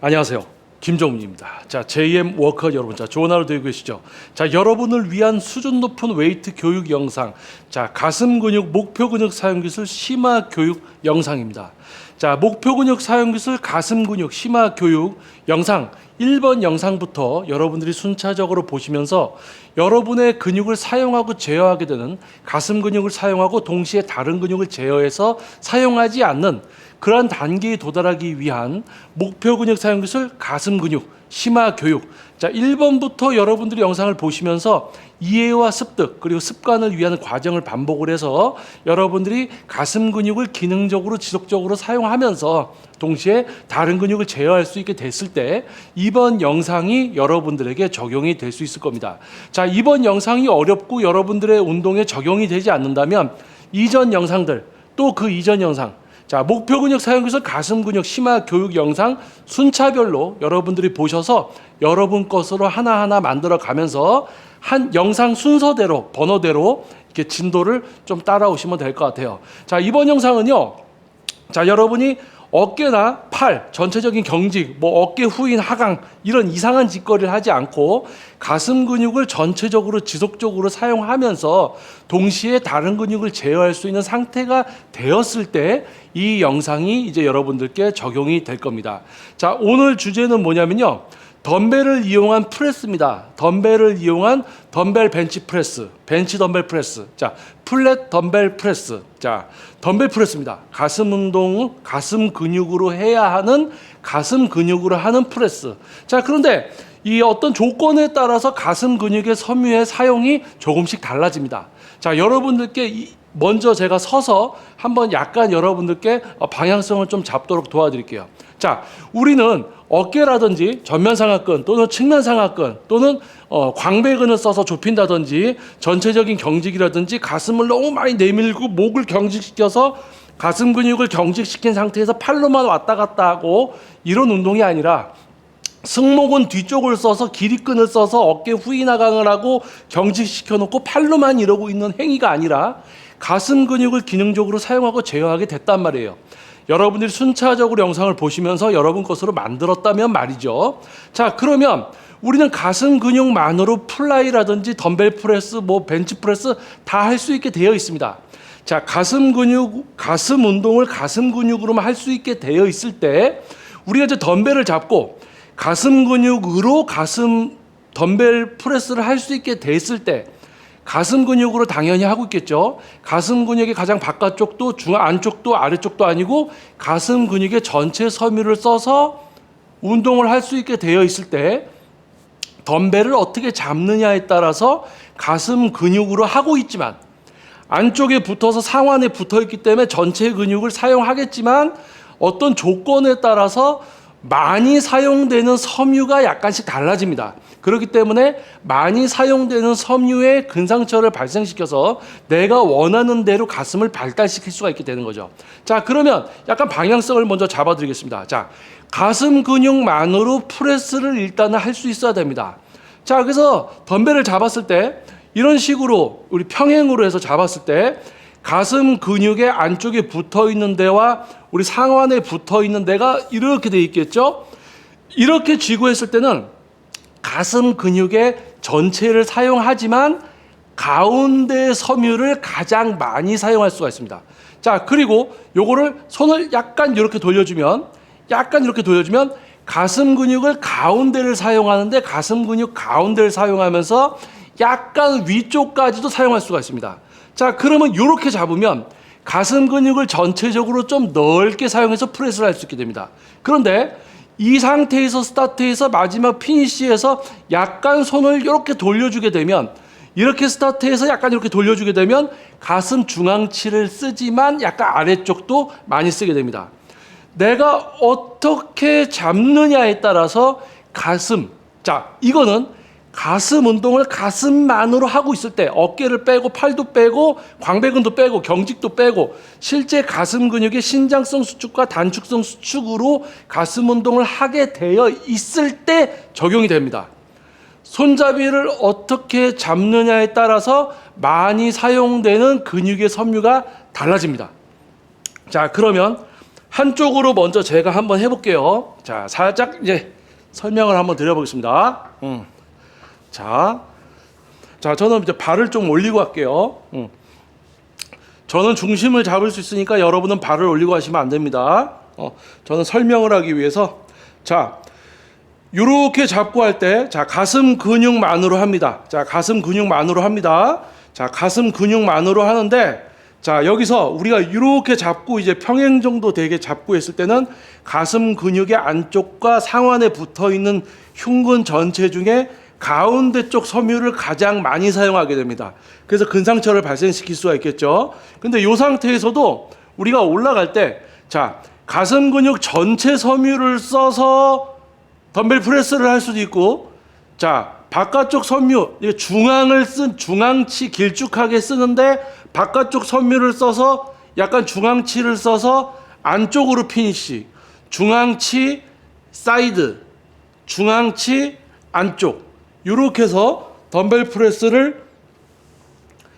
안녕하세요. 김정민입니다. 자, JM 워커 여러분, 자, 좋은 하루 되고 계시죠? 자, 여러분을 위한 수준 높은 웨이트 교육 영상, 자, 가슴 근육, 목표 근육 사용 기술 심화 교육 영상입니다. 자, 목표 근육 사용 기술, 가슴 근육 심화 교육 영상 1번 영상부터 여러분들이 순차적으로 보시면서 여러분의 근육을 사용하고 제어하게 되는 가슴 근육을 사용하고 동시에 다른 근육을 제어해서 사용하지 않는 그러한 단계에 도달하기 위한 목표 근육 사용 기술 가슴 근육 심화 교육. 자, 1번부터 여러분들이 영상을 보시면서 이해와 습득 그리고 습관을 위한 과정을 반복을 해서 여러분들이 가슴 근육을 기능적으로 지속적으로 사용하면서 동시에 다른 근육을 제어할 수 있게 됐을 때 이번 영상이 여러분들에게 적용이 될 수 있을 겁니다. 자, 이번 영상이 어렵고 여러분들의 운동에 적용이 되지 않는다면 이전 영상들 또 그 이전 영상, 자, 목표 근육 사용 기술 가슴 근육 심화 교육 영상 순차별로 여러분들이 보셔서 여러분 것으로 하나하나 만들어 가면서 한 영상 순서대로 번호대로 이렇게 진도를 좀 따라오시면 될 것 같아요. 자, 이번 영상은요. 자, 여러분이 어깨나 팔, 전체적인 경직, 뭐 어깨 후인 하강 이런 이상한 짓거리를 하지 않고 가슴 근육을 전체적으로 지속적으로 사용하면서 동시에 다른 근육을 제어할 수 있는 상태가 되었을 때 이 영상이 이제 여러분들께 적용이 될 겁니다. 자, 오늘 주제는 뭐냐면요. 덤벨을 이용한 프레스입니다. 덤벨을 이용한 덤벨 벤치 프레스, 벤치 덤벨 프레스. 자, 플랫 덤벨 프레스. 자, 덤벨 프레스입니다. 가슴 운동은 가슴 근육으로 해야 하는 가슴 근육으로 하는 프레스. 자, 그런데 이 어떤 조건에 따라서 가슴 근육의 섬유의 사용이 조금씩 달라집니다. 자, 여러분들께 먼저 제가 서서 한번 약간 여러분들께 방향성을 좀 잡도록 도와드릴게요. 자, 우리는 어깨라든지 전면 상하근 또는 측면 상하근 또는 광배근을 써서 좁힌다든지 전체적인 경직이라든지 가슴을 너무 많이 내밀고 목을 경직시켜서 가슴 근육을 경직시킨 상태에서 팔로만 왔다 갔다 하고 이런 운동이 아니라 승모근 뒤쪽을 써서 기립근을 써서 어깨 후인 하강을 하고 경직시켜 놓고 팔로만 이러고 있는 행위가 아니라 가슴 근육을 기능적으로 사용하고 제어하게 됐단 말이에요. 여러분들이 순차적으로 영상을 보시면서 여러분 것으로 만들었다면 말이죠. 자, 그러면 우리는 가슴 근육만으로 플라이라든지 덤벨 프레스, 뭐 벤치 프레스 다 할 수 있게 되어 있습니다. 자, 가슴 근육, 가슴 운동을 가슴 근육으로만 할 수 있게 되어 있을 때 우리가 이제 덤벨을 잡고 가슴 근육으로 가슴 덤벨 프레스를 할 수 있게 됐을 때 가슴 근육으로 당연히 하고 있겠죠. 가슴 근육의 가장 바깥쪽도 안쪽도 아래쪽도 아니고 가슴 근육의 전체 섬유를 써서 운동을 할 수 있게 되어 있을 때 덤벨을 어떻게 잡느냐에 따라서 가슴 근육으로 하고 있지만 안쪽에 붙어서 상완에 붙어 있기 때문에 전체 근육을 사용하겠지만 어떤 조건에 따라서 많이 사용되는 섬유가 약간씩 달라집니다. 그렇기 때문에 많이 사용되는 섬유의 근상처를 발생시켜서 내가 원하는 대로 가슴을 발달시킬 수가 있게 되는 거죠. 자, 그러면 약간 방향성을 먼저 잡아드리겠습니다. 자, 가슴 근육만으로 프레스를 일단은 할 수 있어야 됩니다. 자, 그래서 덤벨을 잡았을 때 이런 식으로 우리 평행으로 해서 잡았을 때 가슴 근육의 안쪽에 붙어 있는 데와 우리 상완에 붙어 있는 데가 이렇게 돼 있겠죠? 이렇게 쥐고 했을 때는 가슴 근육의 전체를 사용하지만 가운데 섬유를 가장 많이 사용할 수가 있습니다. 자, 그리고 요거를 손을 약간 이렇게 돌려주면 가슴 근육을 가운데를 사용하는데 가슴 근육 가운데를 사용하면서 약간 위쪽까지도 사용할 수가 있습니다. 자, 그러면 이렇게 잡으면 가슴 근육을 전체적으로 좀 넓게 사용해서 프레스를 할 수 있게 됩니다. 그런데 이 상태에서 스타트해서 마지막 피니시에서 약간 손을 이렇게 돌려주게 되면 이렇게 스타트해서 약간 이렇게 돌려주게 되면 가슴 중앙치를 쓰지만 약간 아래쪽도 많이 쓰게 됩니다. 내가 어떻게 잡느냐에 따라서 가슴, 자, 이거는 가슴 운동을 가슴만으로 하고 있을 때 어깨를 빼고 팔도 빼고 광배근도 빼고 경직도 빼고 실제 가슴 근육의 신장성 수축과 단축성 수축으로 가슴 운동을 하게 되어 있을 때 적용이 됩니다. 손잡이를 어떻게 잡느냐에 따라서 많이 사용되는 근육의 섬유가 달라집니다. 자, 그러면 한쪽으로 먼저 제가 한번 해볼게요. 자, 살짝 이제 설명을 한번 드려보겠습니다. 자, 저는 이제 발을 좀 올리고 할게요. 저는 중심을 잡을 수 있으니까 여러분은 발을 올리고 하시면 안 됩니다. 저는 설명을 하기 위해서 자, 요렇게 잡고 할 때, 자, 가슴 근육만으로 합니다. 자, 가슴 근육만으로 합니다. 자, 가슴 근육만으로 하는데, 자, 여기서 우리가 이렇게 잡고 이제 평행 정도 되게 잡고 했을 때는 가슴 근육의 안쪽과 상완에 붙어 있는 흉근 전체 중에 가운데 쪽 섬유를 가장 많이 사용하게 됩니다. 그래서 근상처를 발생시킬 수가 있겠죠. 근데 이 상태에서도 우리가 올라갈 때, 자, 가슴 근육 전체 섬유를 써서 덤벨 프레스를 할 수도 있고, 자, 바깥쪽 섬유, 중앙치 길쭉하게 쓰는데 바깥쪽 섬유를 써서 약간 중앙치를 써서 안쪽으로 피니시, 중앙치 사이드, 중앙치 안쪽, 이렇게 해서 덤벨 프레스를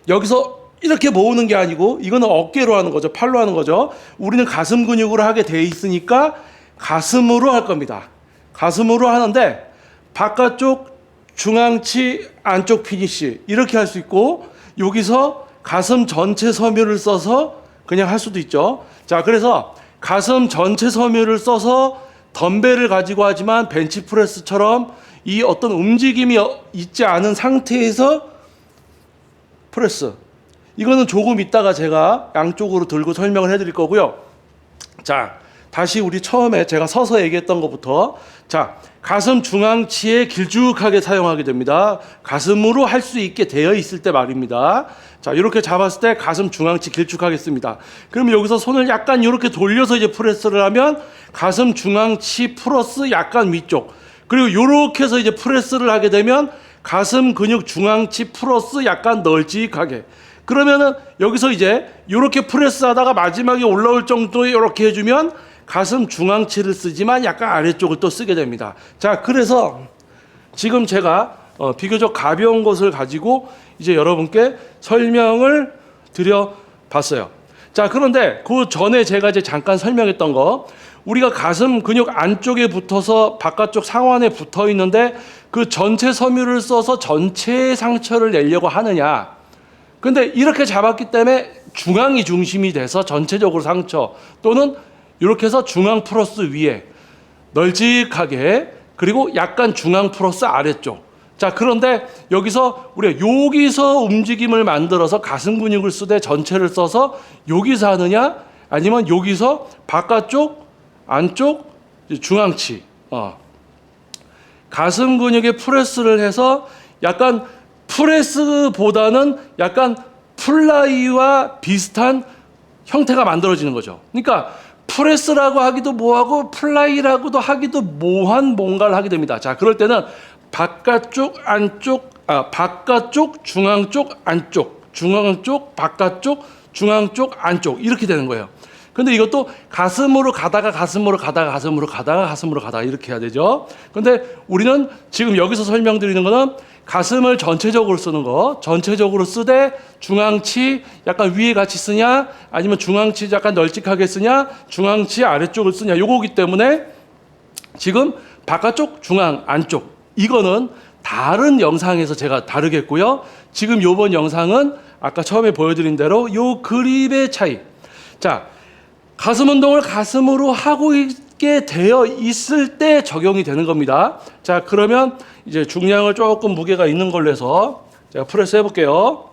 여기서 이렇게 모으는 게 아니고 이거는 어깨로 하는 거죠. 팔로 하는 거죠. 우리는 가슴 근육으로 하게 돼 있으니까 가슴으로 할 겁니다. 가슴으로 하는데 바깥쪽 중앙치 안쪽 피니시 이렇게 할 수 있고, 여기서 가슴 전체 섬유를 써서 그냥 할 수도 있죠. 자, 그래서 가슴 전체 섬유를 써서 덤벨을 가지고 하지만 벤치프레스처럼 이 어떤 움직임이 있지 않은 상태에서 프레스, 이거는 조금 이따가 제가 양쪽으로 들고 설명을 해드릴 거고요. 자, 다시 우리 처음에 제가 서서 얘기했던 것부터, 자, 가슴 중앙치에 길쭉하게 사용하게 됩니다. 가슴으로 할 수 있게 되어 있을 때 말입니다. 자, 이렇게 잡았을 때 가슴 중앙치 길쭉하게 씁니다. 그럼 여기서 손을 약간 이렇게 돌려서 이제 프레스를 하면 가슴 중앙치 플러스 약간 위쪽, 그리고 이렇게 해서 이제 프레스를 하게 되면 가슴 근육 중앙치 플러스 약간 널찍하게. 그러면은 여기서 이제 이렇게 프레스하다가 마지막에 올라올 정도에 이렇게 해주면 가슴 중앙치를 쓰지만 약간 아래쪽을 또 쓰게 됩니다. 자, 그래서 지금 제가 비교적 가벼운 것을 가지고 이제 여러분께 설명을 드려봤어요. 자, 그런데 그 전에 제가 이제 잠깐 설명했던 거, 우리가 가슴 근육 안쪽에 붙어서 바깥쪽 상완에 붙어 있는데 그 전체 섬유를 써서 전체의 상처를 내려고 하느냐. 근데 이렇게 잡았기 때문에 중앙이 중심이 돼서 전체적으로 상처, 또는 이렇게 해서 중앙 플러스 위에 널찍하게, 그리고 약간 중앙 플러스 아래쪽. 자, 그런데 여기서 우리가 여기서 움직임을 만들어서 가슴 근육을 쓰되 전체를 써서 여기서 하느냐, 아니면 여기서 바깥쪽, 안쪽, 중앙치, 가슴 근육에 프레스를 해서 약간 프레스보다는 약간 플라이와 비슷한 형태가 만들어지는 거죠. 그러니까 프레스라고 하기도 뭐하고 플라이라고도 하기도 뭐한 뭔가를 하게 됩니다. 자, 그럴 때는 바깥쪽, 안쪽, 바깥쪽, 중앙 쪽, 안쪽, 중앙 쪽, 바깥쪽, 중앙 쪽, 안쪽, 이렇게 되는 거예요. 근데 이것도 가슴으로 가다가 가슴으로 가다가 가슴으로 가다가 가슴으로 가다가 이렇게 해야 되죠. 근데 우리는 지금 여기서 설명드리는 거는 가슴을 전체적으로 쓰는 거, 전체적으로 쓰되 중앙치 약간 위에 같이 쓰냐, 아니면 중앙치 약간 널찍하게 쓰냐, 중앙치 아래쪽을 쓰냐, 요거기 때문에 지금 바깥쪽, 중앙, 안쪽, 이거는 다른 영상에서 제가 다루겠고요. 지금 요번 영상은 아까 처음에 보여드린 대로 요 그립의 차이. 자, 가슴 운동을 가슴으로 하고 있게 되어 있을 때 적용이 되는 겁니다. 자, 그러면 이제 중량을 조금 무게가 있는 걸로 해서 제가 프레스 해볼게요.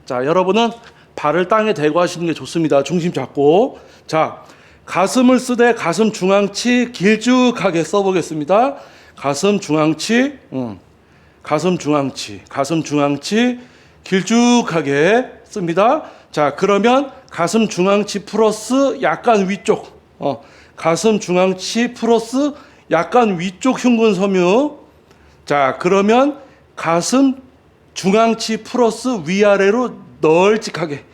자, 여러분은 발을 땅에 대고 하시는 게 좋습니다. 중심 잡고. 자, 가슴을 쓰되 가슴 중앙치 길쭉하게 써보겠습니다. 가슴 중앙치, 가슴 중앙치, 가슴 중앙치 길쭉하게 씁니다. 자, 그러면 가슴 중앙치 플러스 약간 위쪽, 가슴 중앙치 플러스 약간 위쪽 흉근 섬유. 자, 그러면 가슴 중앙치 플러스 위아래로 널찍하게,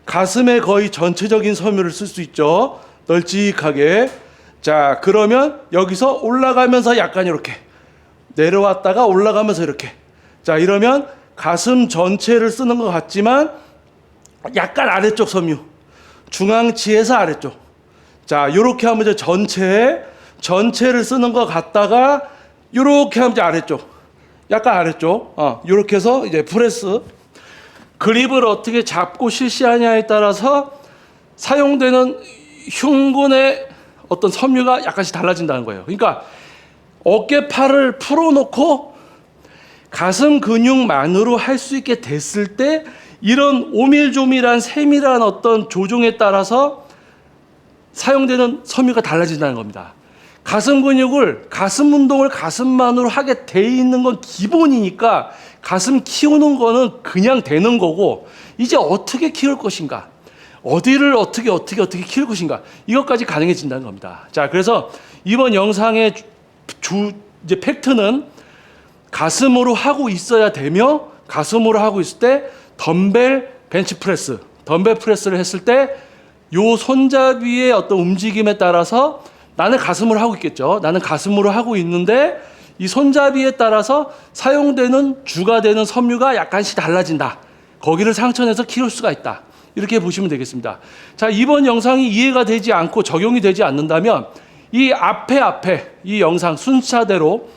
가슴에 거의 전체적인 섬유를 쓸 수 있죠. 널찍하게. 자, 그러면 여기서 올라가면서 약간 이렇게 내려왔다가 올라가면서 이렇게. 자, 이러면 가슴 전체를 쓰는 것 같지만 약간 아래쪽 섬유, 중앙치에서 아래쪽. 자, 요렇게 하면 이제 전체를 쓰는 것 같다가 요렇게 하면 이제 아래쪽. 약간 아래쪽. 요렇게 해서 이제 프레스. 그립을 어떻게 잡고 실시하냐에 따라서 사용되는 흉근의 어떤 섬유가 약간씩 달라진다는 거예요. 그러니까 어깨팔을 풀어놓고 가슴 근육만으로 할 수 있게 됐을 때 이런 오밀조밀한 세밀한 어떤 조종에 따라서 사용되는 섬유가 달라진다는 겁니다. 가슴 근육을 가슴 운동을 가슴만으로 하게 돼 있는 건 기본이니까 가슴 키우는 거는 그냥 되는 거고 이제 어떻게 키울 것인가 어디를 어떻게 키울 것인가 이것까지 가능해진다는 겁니다. 자, 그래서 이번 영상의 이제 팩트는 가슴으로 하고 있어야 되며 가슴으로 하고 있을 때 덤벨 벤치프레스 덤벨 프레스를 했을 때 요 손잡이의 어떤 움직임에 따라서 나는 가슴으로 하고 있겠죠. 나는 가슴으로 하고 있는데 이 손잡이에 따라서 사용되는 주가 되는 섬유가 약간씩 달라진다. 거기를 상처내서 키울 수가 있다. 이렇게 보시면 되겠습니다. 자, 이번 영상이 이해가 되지 않고 적용이 되지 않는다면 이 앞에 이 영상 순차대로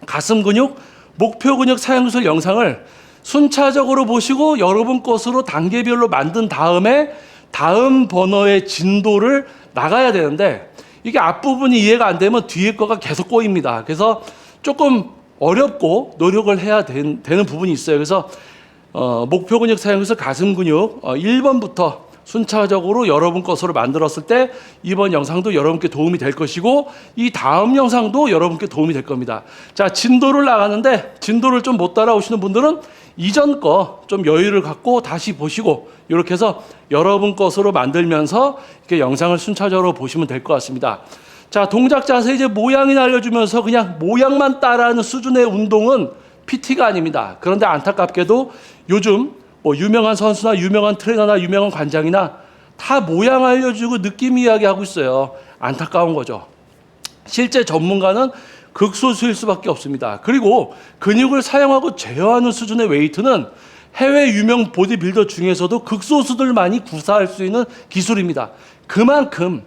가슴 근육, 목표 근육 사용기술 영상을 순차적으로 보시고 여러분 것으로 단계별로 만든 다음에 다음 번호의 진도를 나가야 되는데 이게 앞부분이 이해가 안 되면 뒤에 거가 계속 꼬입니다. 그래서 조금 어렵고 노력을 해야 되는 부분이 있어요. 그래서 목표 근육 사용해서 가슴 근육 1번부터 순차적으로 여러분 것으로 만들었을 때 이번 영상도 여러분께 도움이 될 것이고 이 다음 영상도 여러분께 도움이 될 겁니다. 자, 진도를 나가는데 진도를 좀 못 따라오시는 분들은 이전 거 좀 여유를 갖고 다시 보시고 이렇게 해서 여러분 것으로 만들면서 이렇게 영상을 순차적으로 보시면 될 것 같습니다. 자, 동작 자세 이제 모양이나 알려주면서 그냥 모양만 따라하는 수준의 운동은 PT가 아닙니다. 그런데 안타깝게도 요즘 뭐 유명한 선수나 유명한 트레이너나 유명한 관장이나 다 모양 알려주고 느낌 이야기하고 있어요. 안타까운 거죠. 실제 전문가는 극소수일 수밖에 없습니다. 그리고 근육을 사용하고 제어하는 수준의 웨이트는 해외 유명 보디빌더 중에서도 극소수들만이 구사할 수 있는 기술입니다. 그만큼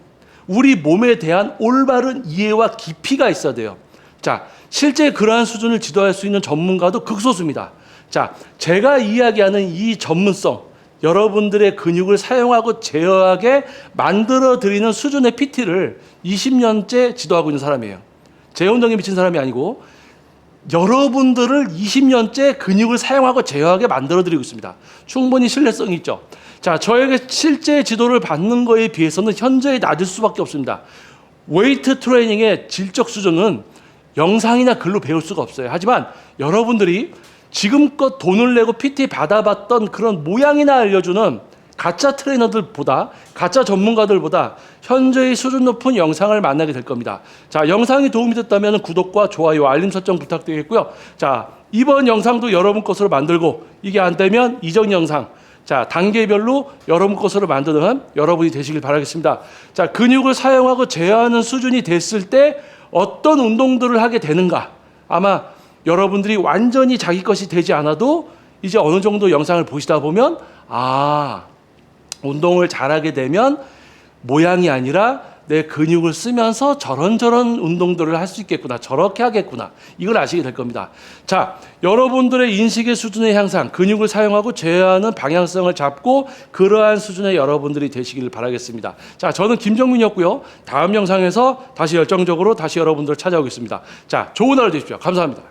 우리 몸에 대한 올바른 이해와 깊이가 있어야 돼요. 자, 실제 그러한 수준을 지도할 수 있는 전문가도 극소수입니다. 자, 제가 이야기하는 이 전문성, 여러분들의 근육을 사용하고 제어하게 만들어드리는 수준의 PT를 20년째 지도하고 있는 사람이에요. 제 운동에 미친 사람이 아니고 여러분들을 20년째 근육을 사용하고 제어하게 만들어드리고 있습니다. 충분히 신뢰성이 있죠. 자, 저에게 실제 지도를 받는 거에 비해서는 현저히 낮을 수밖에 없습니다. 웨이트 트레이닝의 질적 수준은 영상이나 글로 배울 수가 없어요. 하지만 여러분들이 지금껏 돈을 내고 PT 받아봤던 그런 모양이나 알려주는 가짜 트레이너들보다 가짜 전문가들보다 현저히 수준 높은 영상을 만나게 될 겁니다. 자, 영상이 도움이 됐다면 구독과 좋아요, 알림 설정 부탁드리겠고요. 자, 이번 영상도 여러분 것으로 만들고 이게 안 되면 이전 영상 자, 단계별로 여러분 것으로 만드는 여러분이 되시길 바라겠습니다. 자, 근육을 사용하고 제어하는 수준이 됐을 때 어떤 운동들을 하게 되는가? 아마 여러분들이 완전히 자기 것이 되지 않아도 이제 어느 정도 영상을 보시다 보면 운동을 잘하게 되면 모양이 아니라 내 근육을 쓰면서 저런 운동들을 할 수 있겠구나. 저렇게 하겠구나. 이걸 아시게 될 겁니다. 자, 여러분들의 인식의 수준의 향상, 근육을 사용하고 제어하는 방향성을 잡고 그러한 수준의 여러분들이 되시길 바라겠습니다. 자, 저는 김정민이었고요. 다음 영상에서 다시 열정적으로 다시 여러분들을 찾아오겠습니다. 자, 좋은 하루 되십시오. 감사합니다.